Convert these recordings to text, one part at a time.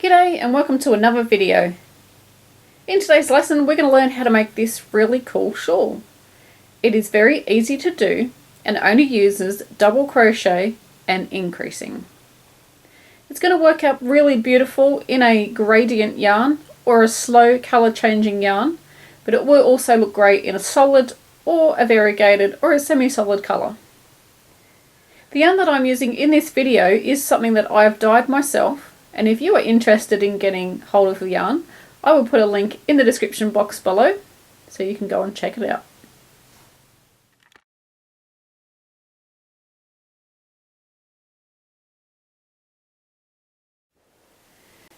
G'day and welcome to another video. In today's lesson we're going to learn how to make this really cool shawl. It is very easy to do and only uses double crochet and increasing. It's going to work out really beautiful in a gradient yarn or a slow colour changing yarn, but it will also look great in a solid or a variegated or a semi-solid colour. The yarn that I'm using in this video is something that I've dyed myself. And if you are interested in getting hold of the yarn, I will put a link in the description box below so you can go and check it out.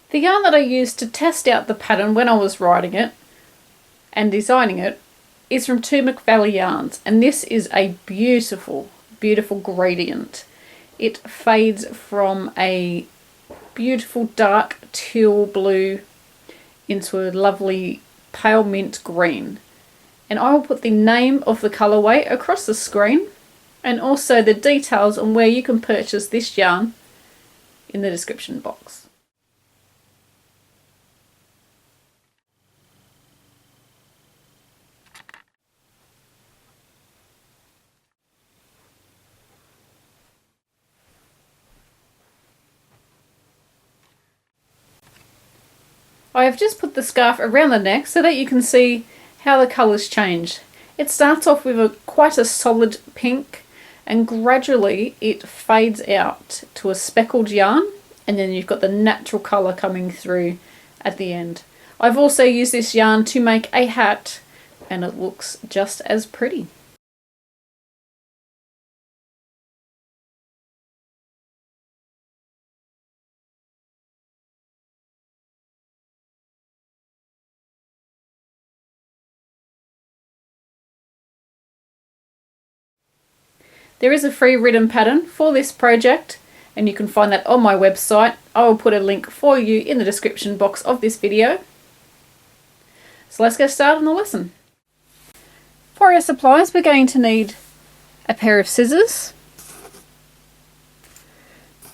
The yarn that I used to test out the pattern when I was writing it and designing it is from Two McValley Yarns, and this is a beautiful, beautiful gradient. It fades from a beautiful dark teal blue into a lovely pale mint green, and I will put the name of the colourway across the screen and also the details on where you can purchase this yarn in the description box. I have just put the scarf around the neck so that you can see how the colours change. It starts off with quite a solid pink, and gradually it fades out to a speckled yarn, and then you've got the natural colour coming through at the end. I've also used this yarn to make a hat, and it looks just as pretty. There is a free written pattern for this project, and you can find that on my website. I will put a link for you in the description box of this video. So let's get started on the lesson. For our supplies, we're going to need a pair of scissors,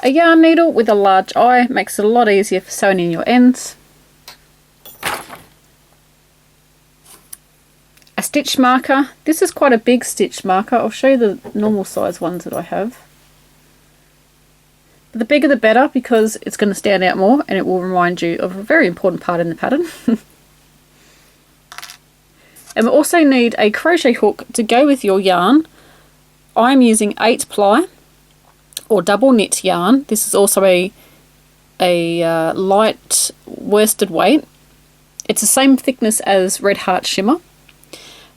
a yarn needle with a large eye, makes it a lot easier for sewing in your ends, a stitch marker. This is quite a big stitch marker. I'll show you the normal size ones that I have. But the bigger the better, because it's going to stand out more and it will remind you of a very important part in the pattern. And we also need a crochet hook to go with your yarn. I'm using 8-ply or double knit yarn. This is also a light worsted weight. It's the same thickness as Red Heart Shimmer.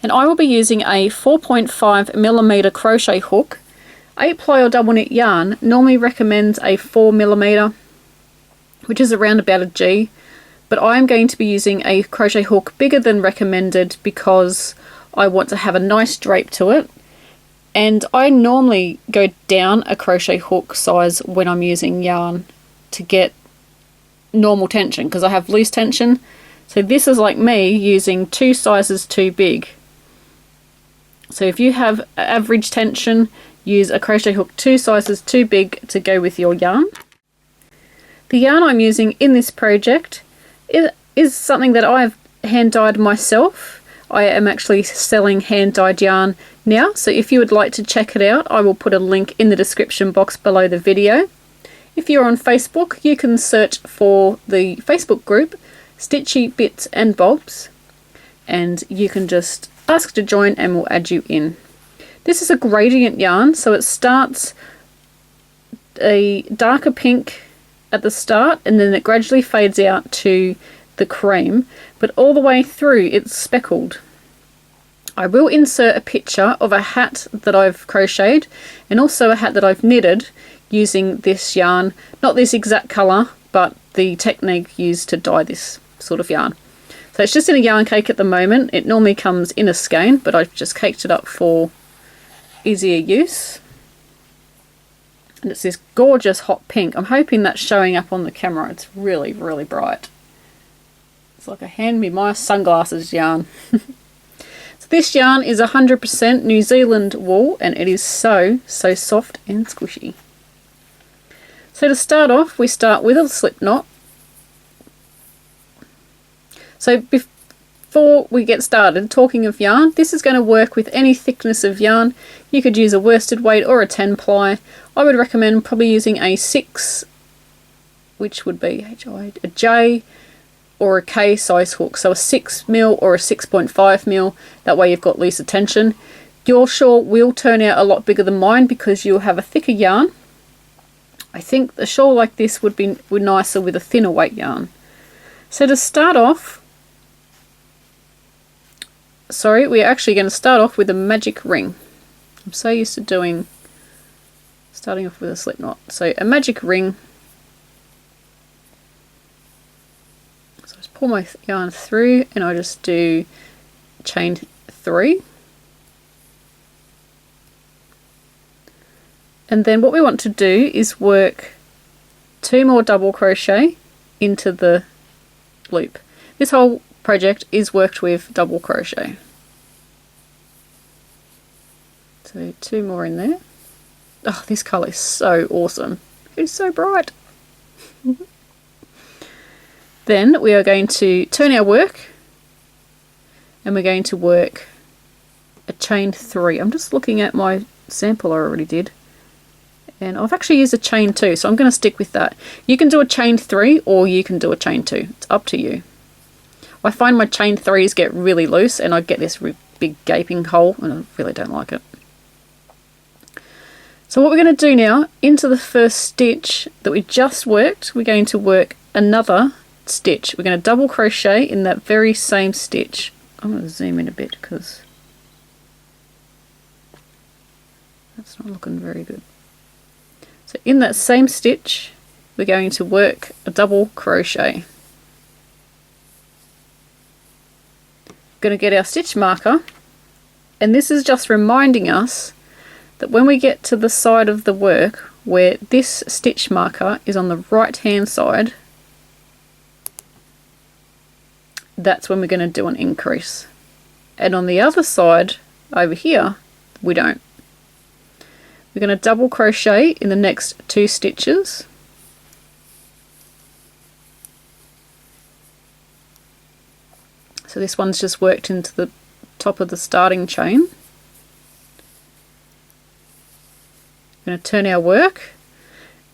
And I will be using a 4.5mm crochet hook. 8-ply or double knit yarn normally recommends a 4mm, which is around about a G, but I am going to be using a crochet hook bigger than recommended because I want to have a nice drape to it. And I normally go down a crochet hook size when I'm using yarn to get normal tension, because I have loose tension. So this is like me using 2 sizes too big. So if you have average tension, use a crochet hook 2 sizes too big to go with your yarn. The yarn I'm using in this project is something that I've hand dyed myself. I am actually selling hand dyed yarn now, so if you would like to check it out, I will put a link in the description box below the video. If you're on Facebook, you can search for the Facebook group Stitchy Bits and Bobs, and you can just ask to join and we'll add you in. This is a gradient yarn, so it starts a darker pink at the start and then it gradually fades out to the cream, but all the way through it's speckled. I will insert a picture of a hat that I've crocheted and also a hat that I've knitted using this yarn, not this exact colour, but the technique used to dye this sort of yarn. So it's just in a yarn cake at the moment. It normally comes in a skein, but I've just caked it up for easier use. And it's this gorgeous hot pink. I'm hoping that's showing up on the camera. It's really, really bright. It's like a hand me my sunglasses yarn. So this yarn is 100% New Zealand wool, and it is so soft and squishy. So to start off, we start with a slip knot. So before we get started talking of yarn, this is going to work with any thickness of yarn. You could use a worsted weight or a 10 ply. I would recommend probably using a 6, which would be a J or a K size hook. So a 6mm or a 6.5mm. That way you've got looser tension. Your shawl will turn out a lot bigger than mine because you'll have a thicker yarn. I think a shawl like this would be nicer with a thinner weight yarn. So to start off, we're actually going to start off with a magic ring. I'm so used to starting off with a slip knot. So a magic ring. So I just pull my yarn through and I just do chain 3. And then what we want to do is work 2 more double crochet into the loop. This whole project is worked with double crochet. So 2 more in there. Oh, this colour is so awesome. It's so bright. Then we are going to turn our work and we're going to work a chain 3. I'm just looking at my sample I already did. And I've actually used a chain 2, so I'm going to stick with that. You can do a chain 3 or you can do a chain 2. It's up to you. I find my chain 3s get really loose and I get this big gaping hole and I really don't like it. So what we're going to do now, into the first stitch that we just worked, we're going to work another stitch. We're going to double crochet in that very same stitch. I'm going to zoom in a bit because that's not looking very good. So in that same stitch, we're going to work a double crochet. We're going to get our stitch marker, and this is just reminding us that when we get to the side of the work where this stitch marker is on the right hand side, that's when we're going to do an increase. And on the other side over here, we don't. We're going to double crochet in the next 2 stitches. So this one's just worked into the top of the starting chain. We're going to turn our work,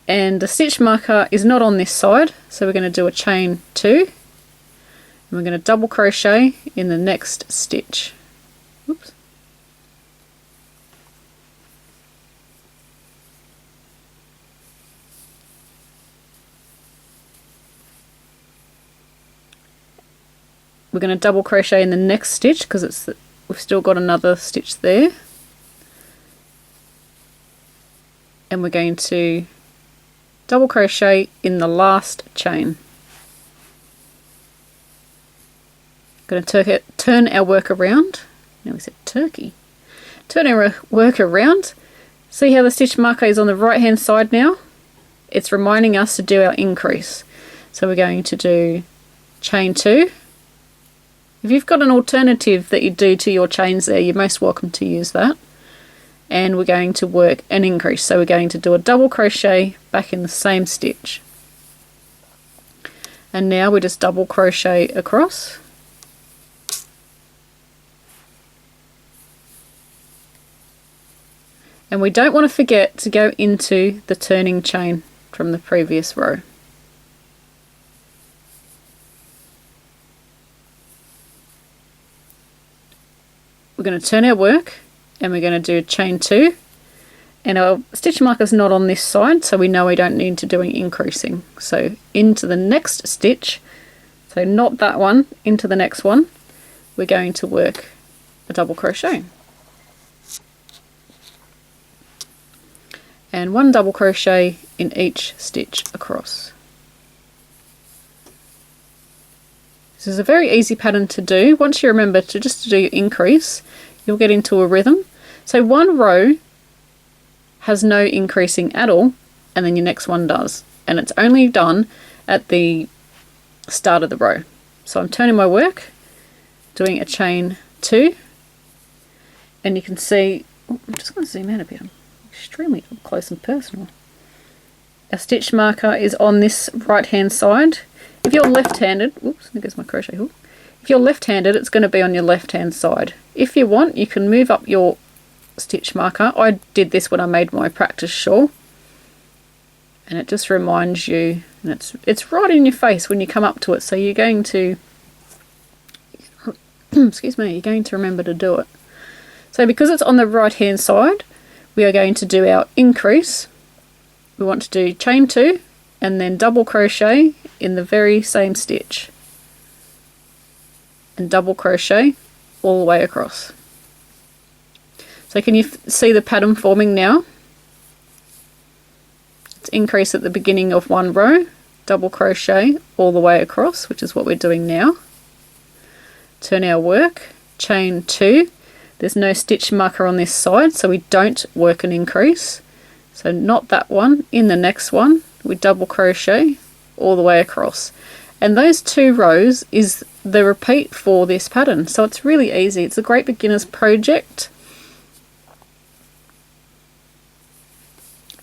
and the stitch marker is not on this side, so we're going to do a chain 2. And we're going to double crochet in the next stitch. Oops. We're going to double crochet in the next stitch because we've still got another stitch there. And we're going to double crochet in the last chain. Going to turn our work around. Now we said turkey. Turn our work around. See how the stitch marker is on the right hand side now? It's reminding us to do our increase. So we're going to do chain 2. If you've got an alternative that you do to your chains there, you're most welcome to use that. And we're going to work an increase. So we're going to do a double crochet back in the same stitch. And now we just double crochet across. And we don't want to forget to go into the turning chain from the previous row. We're going to turn our work and we're going to do a chain 2, and our stitch marker is not on this side, so we know we don't need to do any increasing. So into the next stitch, so not that one, into the next one, we're going to work a double crochet. And 1 double crochet in each stitch across. This is a very easy pattern to do. Once you remember to just do your increase, you'll get into a rhythm. So one row has no increasing at all, and then your next one does. And it's only done at the start of the row. So I'm turning my work, doing a chain 2, and you can see, I'm just going to zoom out a bit, I'm extremely up close and personal. Our stitch marker is on this right hand side. If you're left-handed, oops, there goes my crochet hook. If you're left-handed, it's going to be on your left-hand side. If you want, you can move up your stitch marker. I did this when I made my practice shawl, and it just reminds you, and it's right in your face when you come up to it, so you're going to excuse me, you're going to remember to do it. So because it's on the right hand side, we are going to do our increase. We want to do chain 2 and then double crochet in the very same stitch, and double crochet all the way across. So can you see the pattern forming now? It's increase at the beginning of one row, double crochet all the way across, which is what we're doing now. Turn our work, chain 2. There's no stitch marker on this side, so we don't work an increase. So not that one. In the next one, we double crochet all the way across. And those 2 rows is the repeat for this pattern. So it's really easy. It's a great beginner's project.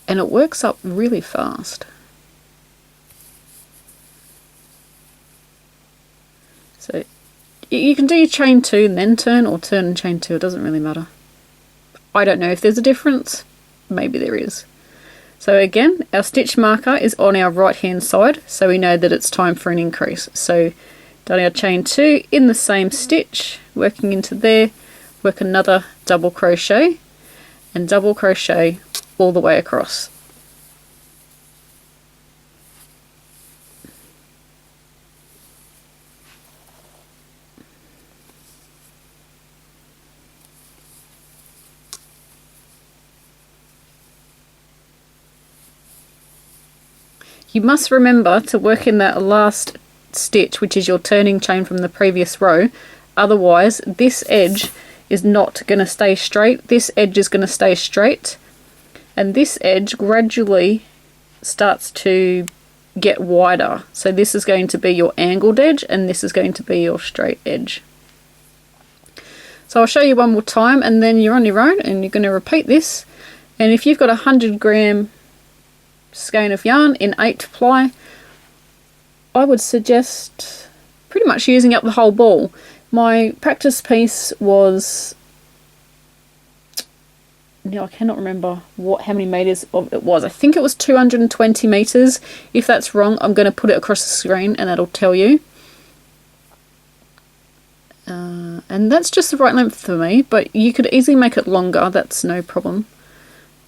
And it works up really fast. So you can do your chain 2 and then turn, or turn and chain 2, it doesn't really matter. I don't know if there's a difference, maybe there is. So again, our stitch marker is on our right hand side, so we know that it's time for an increase. So done our chain 2 in the same stitch, working into there, work another double crochet, and double crochet all the way across. You must remember to work in that last stitch, which is your turning chain from the previous row. Otherwise, this edge is not going to stay straight. This edge is going to stay straight, and this edge gradually starts to get wider. So this is going to be your angled edge, and this is going to be your straight edge. So I'll show you one more time, and then you're on your own, and you're going to repeat this. And if you've got 100-gram skein of yarn in 8 ply, I would suggest pretty much using up the whole ball. My practice piece was, now I cannot remember how many meters it was. I think it was 220 meters. If that's wrong, I'm going to put it across the screen and that'll tell you. And that's just the right length for me, but you could easily make it longer, that's no problem.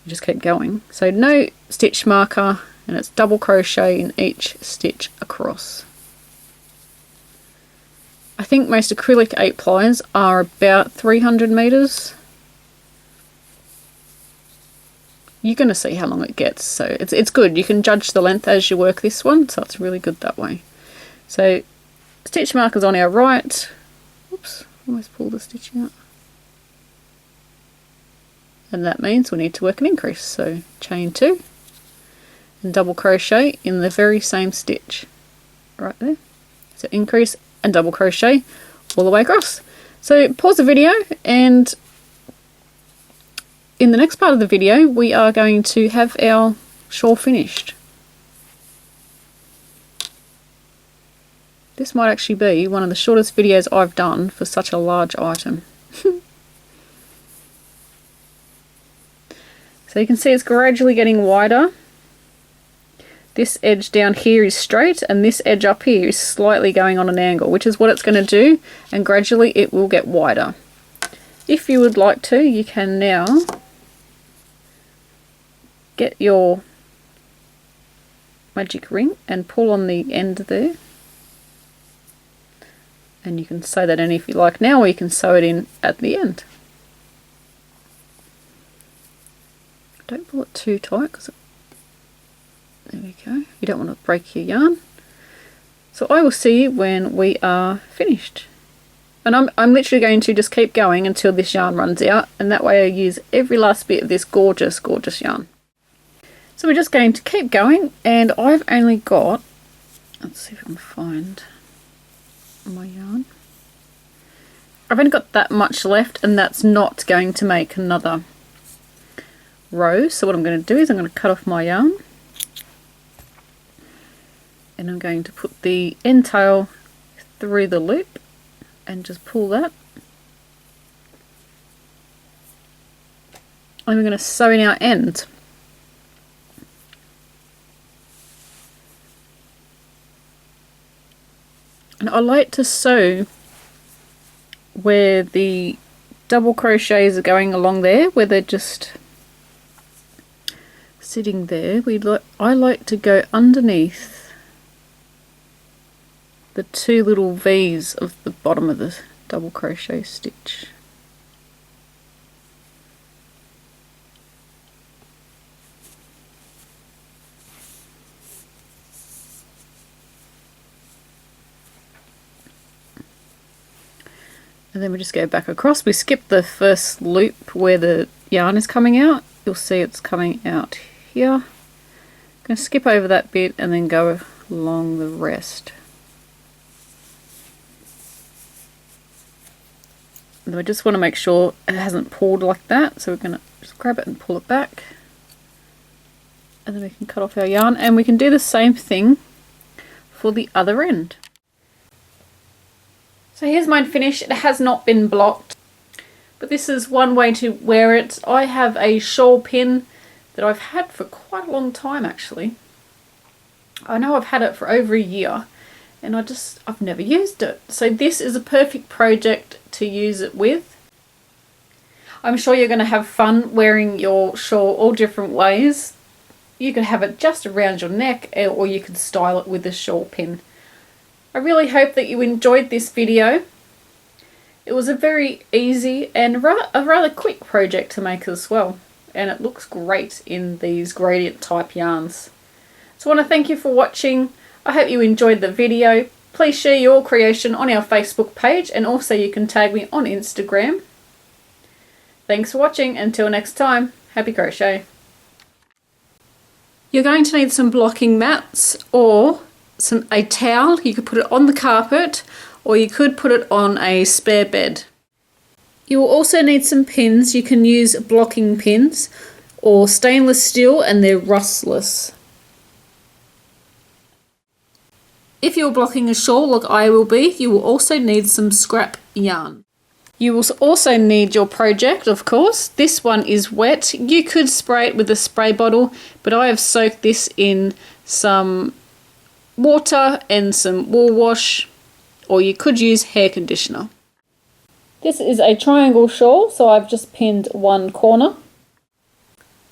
You just keep going. So no stitch marker, and it's double crochet in each stitch across. I think most acrylic 8 plies are about 300 meters. You're going to see how long it gets, so it's good. You can judge the length as you work this one, so it's really good that way. So stitch markers on our right. Oops, almost pulled the stitch out. And that means we need to work an increase. So chain 2 and double crochet in the very same stitch right there. So increase and double crochet all the way across. So pause the video, and in the next part of the video we are going to have our shawl finished. This might actually be one of the shortest videos I've done for such a large item. So you can see it's gradually getting wider. This edge down here is straight, and this edge up here is slightly going on an angle, which is what it's going to do, and gradually it will get wider. If you would like to, you can now get your magic ring and pull on the end there. And you can sew that in if you like now, or you can sew it in at the end. Don't pull it too tight, because there we go. You don't want to break your yarn. So I will see you when we are finished. And I'm literally going to just keep going until this yarn runs out, and that way I use every last bit of this gorgeous, gorgeous yarn. So we're just going to keep going, and I've only got, let's see if I can find my yarn. I've only got that much left, and that's not going to make another row. So what I'm going to do is I'm going to cut off my yarn, and I'm going to put the end tail through the loop and just pull that. And we're going to sew in our end. And I like to sew where the double crochets are going along there, where they're just sitting there. I like to go underneath the two little V's of the bottom of the double crochet stitch. And then we just go back across. We skip the first loop where the yarn is coming out. You'll see it's coming out here. I'm going to skip over that bit and then go along the rest. And we just want to make sure it hasn't pulled like that. So we're going to just grab it and pull it back. And then we can cut off our yarn. And we can do the same thing for the other end. So here's mine finished. It has not been blocked, but this is one way to wear it. I have a shawl pin that I've had for quite a long time actually. I know I've had it for over a year and I've never used it. So this is a perfect project to use it with. I'm sure you're going to have fun wearing your shawl all different ways. You could have it just around your neck or you could style it with a shawl pin. I really hope that you enjoyed this video. It was a very easy and a rather quick project to make as well. And it looks great in these gradient type yarns. So I want to thank you for watching. I hope you enjoyed the video. Please share your creation on our Facebook page and also you can tag me on Instagram. Thanks for watching. Until next time, happy crochet. You're going to need some blocking mats or a towel. You could put it on the carpet or you could put it on a spare bed. You will also need some pins. You can use blocking pins or stainless steel and they're rustless. If you're blocking a shawl like I will be, you will also need some scrap yarn. You will also need your project, of course. This one is wet. You could spray it with a spray bottle, but I have soaked this in some water and some wool wash, or you could use hair conditioner. This is a triangle shawl, so I've just pinned one corner.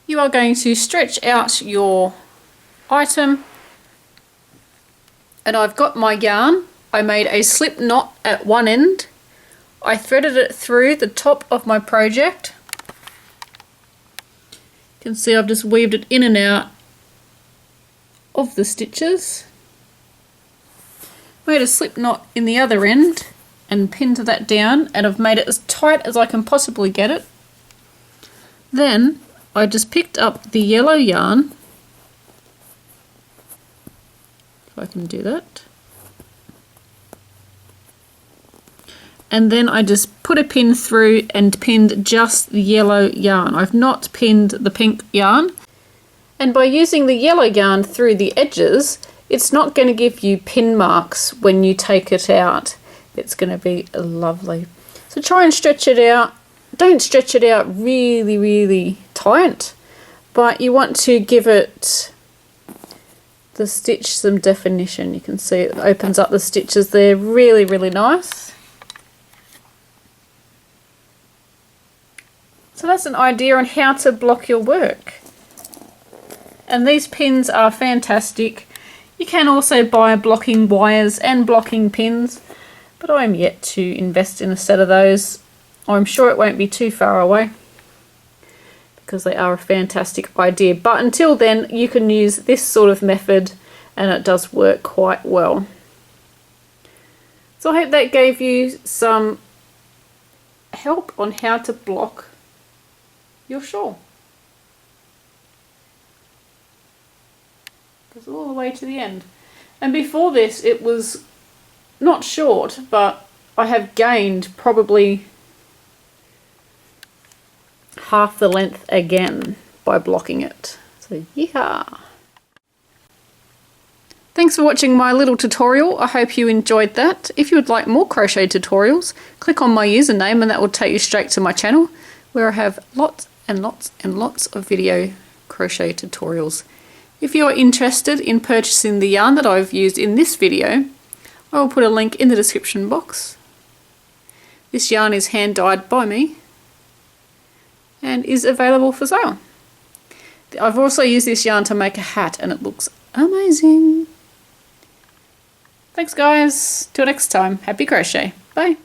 You are going to stretch out your item, and I've got my yarn. I made a slip knot at one end. I threaded it through the top of my project. You can see I've just weaved it in and out of the stitches. Made a slip knot in the other end and pinned that down, and I've made it as tight as I can possibly get it. Then I just picked up the yellow yarn, if I can do that, and then I just put a pin through and pinned just the yellow yarn. I've not pinned the pink yarn, and by using the yellow yarn through the edges, it's not going to give you pin marks when you take it out. It's going to be lovely. So try and stretch it out. Don't stretch it out really, really tight, but you want to give it, the stitch, some definition. You can see it opens up the stitches there. Really, really nice. So that's an idea on how to block your work. And these pins are fantastic. You can also buy blocking wires and blocking pins, but I'm yet to invest in a set of those. I'm sure it won't be too far away because they are a fantastic idea. But until then, you can use this sort of method and it does work quite well. So I hope that gave you some help on how to block your shawl. Goes all the way to the end. And before this it was not short, but I have gained probably half the length again by blocking it. So yeah. Thanks for watching my little tutorial. I hope you enjoyed that. If you would like more crochet tutorials, click on my username and that will take you straight to my channel, where I have lots and lots and lots of video crochet tutorials. If you are interested in purchasing the yarn that I've used in this video, I will put a link in the description box. This yarn is hand dyed by me and is available for sale. I've also used this yarn to make a hat and it looks amazing. Thanks guys, till next time, happy crochet, bye.